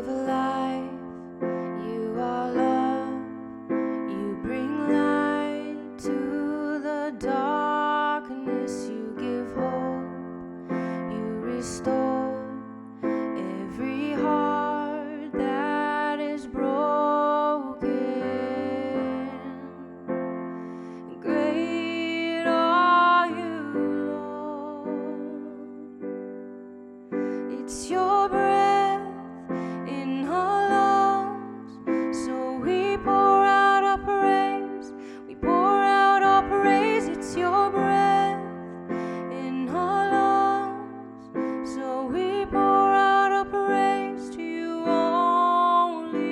give life, you are love, you bring light to the darkness, you give hope, you restore every heart that is broken. Great are you, Lord. It's your breath in our lungs, so we pour out our praise. We pour out our praise. It's your breath in our lungs, so we pour out our praise to you only.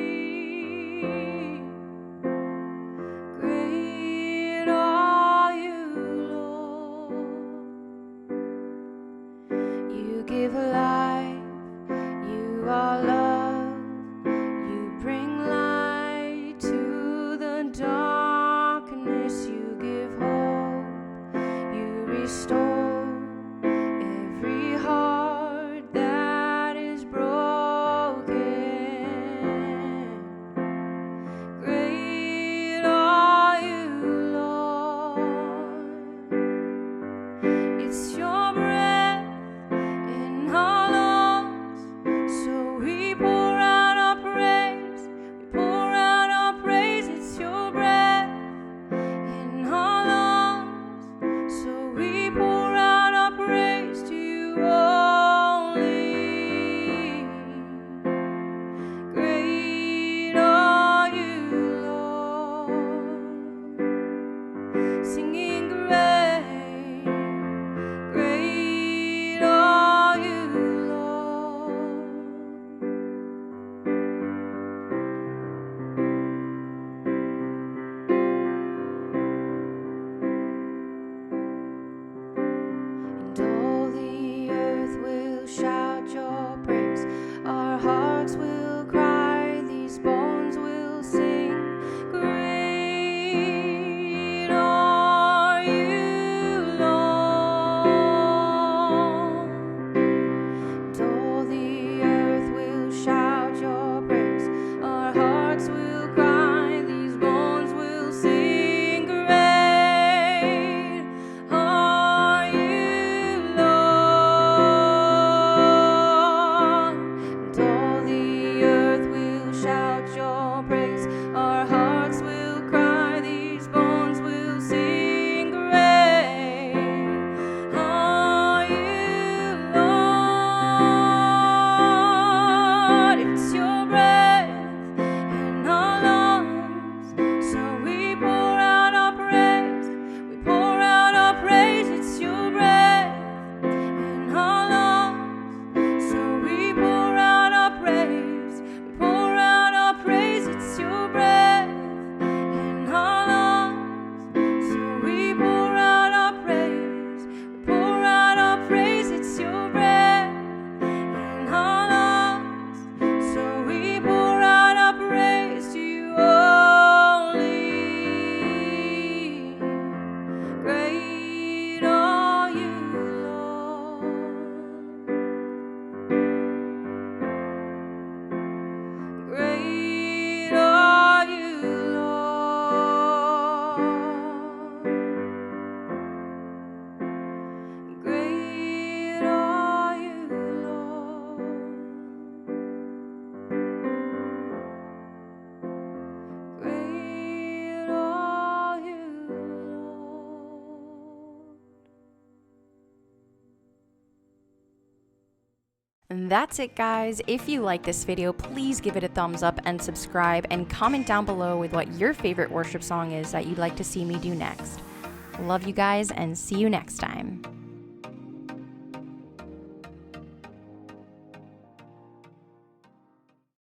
Great are you, Lord. You give life, you are love, you bring light to the darkness, you give hope, you restore every heart that is broken. Great are you, Lord. It's your breath in our lungs, so we pour out our praise. We pour out our praise. It's your breath in our lungs, so we pour out our praise to you only. Great are you, Lord. Singing great, great are you, Lord. And all the earth will shout your praise. Our hearts will cry, these bones will sing. Great are you, Lord. And all the earth will shout your praise. Our hearts will cry, these bones will sing. Great are you, Lord. And all the earth will shout your praise. Our hearts will cry, these bones will sing. Great are you, Lord. It's your breath in our lungs, so we pour out our praise. We pour out our praise. It's your breath in our lungs, so we pour out our praise. We pour out our praise. It's your breath in our lungs, so we pour out our praise. We pour out our praise. It's your breath in our lungs, so we pour out our praise to you only. Great are you, Lord. Great are you, Lord. Great are you, Lord. Great are you, Lord. And that's it, guys. If you like this video, please give it a thumbs up and subscribe, and comment down below with what your favorite worship song is that you'd like to see me do next. Love you guys, and see you next time.